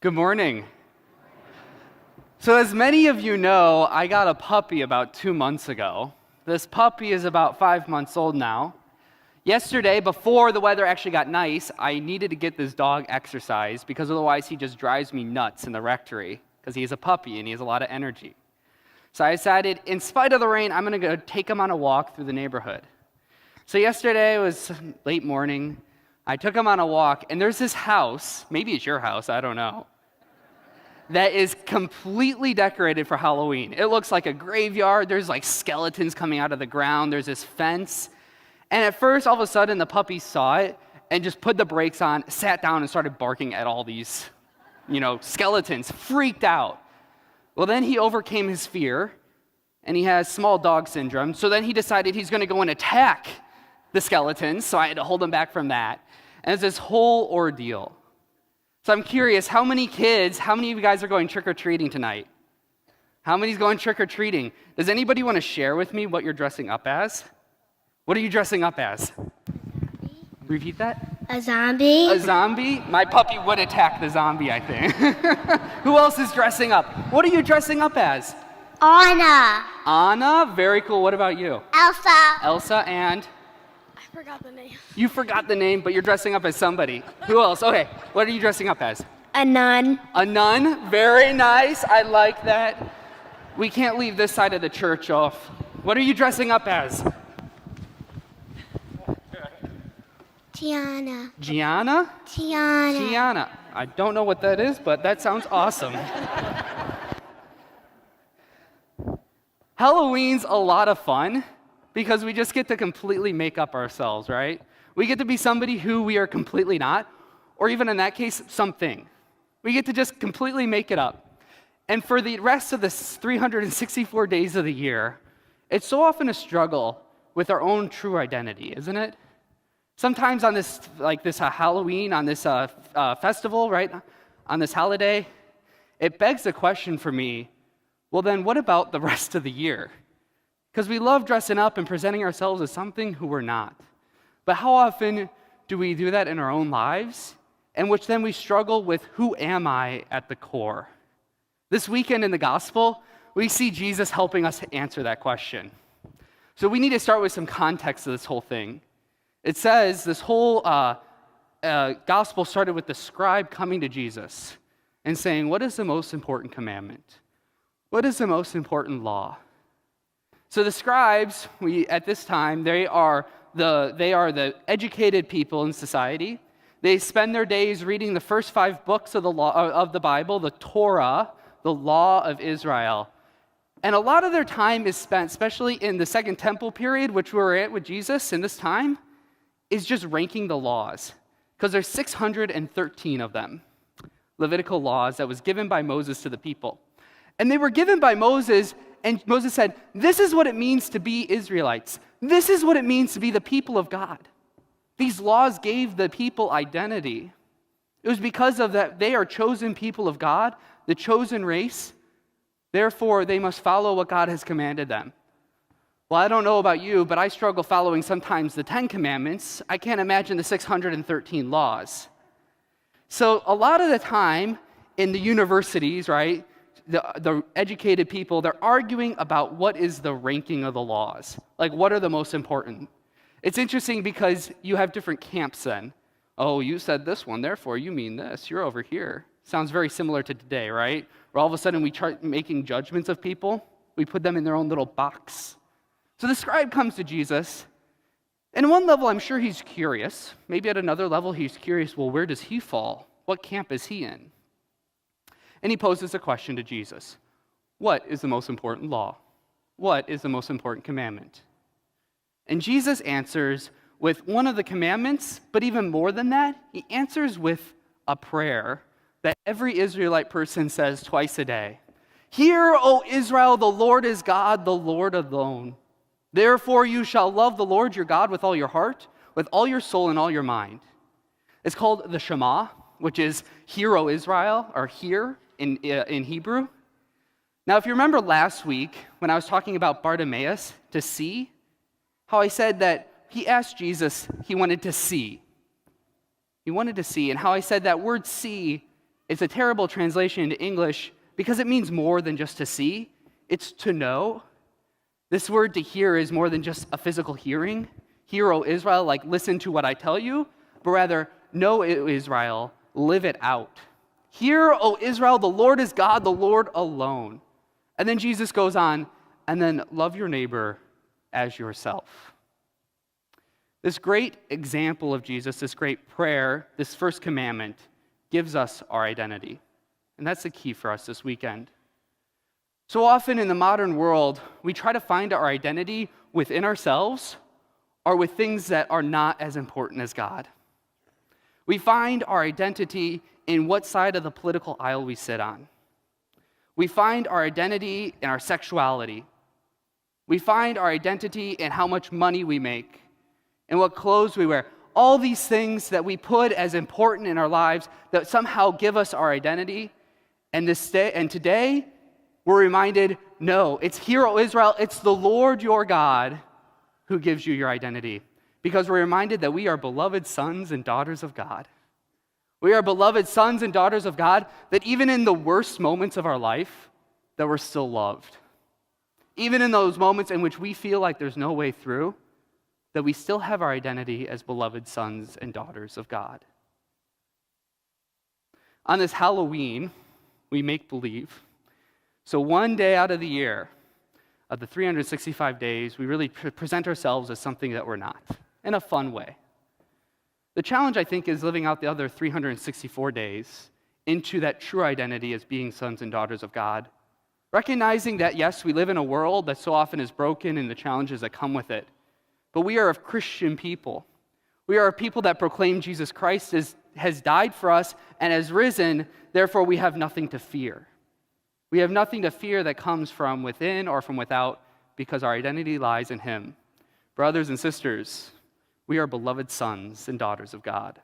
Good morning. So as many of you know, I got a puppy about 2 months ago. This puppy is about 5 months old now. Yesterday, before the weather actually got nice, I needed to get this dog exercise because otherwise he just drives me nuts in the rectory because he's a puppy and he has a lot of energy. So I decided, in spite of the rain, I'm going to go take him on a walk through the neighborhood. So yesterday was late morning. I took him on a walk, and there's this house, maybe it's your house, I don't know, that is completely decorated for Halloween. It looks like a graveyard. There's like skeletons coming out of the ground. There's this fence. And at first, all of a sudden, the puppy saw it and just put the brakes on, sat down, and started barking at all these, skeletons, freaked out. Well, then he overcame his fear, and he has small dog syndrome. So then he decided he's going to go and attack the skeletons. So I had to hold him back from that. And it's this whole ordeal. So I'm curious, how many of you guys are going trick-or-treating tonight? How many's going trick-or-treating? Does anybody want to share with me what you're dressing up as? What are you dressing up as? Repeat that? A zombie. A zombie? My puppy would attack the zombie, I think. Who else is dressing up? What are you dressing up as? Anna. Anna? Very cool. What about you? Elsa. Elsa and? I forgot the name. You forgot the name, but you're dressing up as somebody. Who else? Okay, what are you dressing up as? A nun. A nun? Very nice. I like that. We can't leave this side of the church off. What are you dressing up as? Tiana. Gianna? Tiana. Tiana. I don't know what that is, but that sounds awesome. Halloween's a lot of fun because we just get to completely make up ourselves, right? We get to be somebody who we are completely not, or even in that case, something. We get to just completely make it up. And for the rest of the 364 days of the year, it's so often a struggle with our own true identity, isn't it? Sometimes on this Halloween, on this festival, right, on this holiday, it begs the question for me, well then what about the rest of the year? Because we love dressing up and presenting ourselves as something who we're not. But how often do we do that in our own lives, in which then we struggle with who am I at the core? This weekend in the gospel, we see Jesus helping us to answer that question. So we need to start with some context of this whole thing. It says this whole gospel started with the scribe coming to Jesus and saying, what is the most important commandment? What is the most important law? So the scribes, at this time, they are the educated people in society. They spend their days reading the first 5 books of the Bible, the Torah, the law of Israel. And a lot of their time is spent, especially in the Second Temple period, which we're at with Jesus in this time, is just ranking the laws. Because there's 613 of them, Levitical laws that was given by Moses to the people. And they were given by Moses, and Moses said, this is what it means to be Israelites. This is what it means to be the people of God. These laws gave the people identity. It was because of that they are chosen people of God, the chosen race. Therefore, they must follow what God has commanded them. Well, I don't know about you, but I struggle following sometimes the 10 commandments. I can't imagine the 613 laws. So a lot of the time in the universities, right, the educated people, they're arguing about what is the ranking of the laws. Like, what are the most important? It's interesting because you have different camps then. Oh, you said this one, therefore you mean this. You're over here. Sounds very similar to today, right? Where all of a sudden we start making judgments of people. We put them in their own little box. So the scribe comes to Jesus, and at one level I'm sure he's curious. Maybe at another level he's curious, well, where does he fall? What camp is he in? And he poses a question to Jesus. What is the most important law? What is the most important commandment? And Jesus answers with one of the commandments, but even more than that, he answers with a prayer that every Israelite person says twice a day. Hear, O Israel, the Lord is God, the Lord alone. Therefore you shall love the Lord your God with all your heart, with all your soul, and all your mind. It's called the Shema, which is Hear, O Israel, or hear in Hebrew. Now, if you remember last week when I was talking about Bartimaeus, to see, how I said that he asked Jesus, he wanted to see. He wanted to see, and how I said that word see It's a terrible translation into English because it means more than just to see. It's to know. This word to hear is more than just a physical hearing. Hear, O Israel, like listen to what I tell you, but rather, know, O Israel, live it out. Hear, O Israel, the Lord is God, the Lord alone. And then Jesus goes on, and then love your neighbor as yourself. This great example of Jesus, this great prayer, this first commandment, gives us our identity. And that's the key for us this weekend. So often in the modern world, we try to find our identity within ourselves or with things that are not as important as God. We find our identity in what side of the political aisle we sit on. We find our identity in our sexuality. We find our identity in how much money we make and what clothes we wear. All these things that we put as important in our lives that somehow give us our identity. And today, we're reminded, no, it's Hear, O Israel, it's the Lord your God who gives you your identity. Because we're reminded that we are beloved sons and daughters of God. We are beloved sons and daughters of God, that even in the worst moments of our life, that we're still loved. Even in those moments in which we feel like there's no way through, that we still have our identity as beloved sons and daughters of God. On this Halloween, we make believe. So one day out of the year, of the 365 days, we really present ourselves as something that we're not, in a fun way. The challenge, I think, is living out the other 364 days into that true identity as being sons and daughters of God. Recognizing that, yes, we live in a world that so often is broken and the challenges that come with it. But we are a Christian people. We are a people that proclaim Jesus Christ has died for us and has risen, therefore we have nothing to fear. We have nothing to fear that comes from within or from without because our identity lies in Him. Brothers and sisters, we are beloved sons and daughters of God.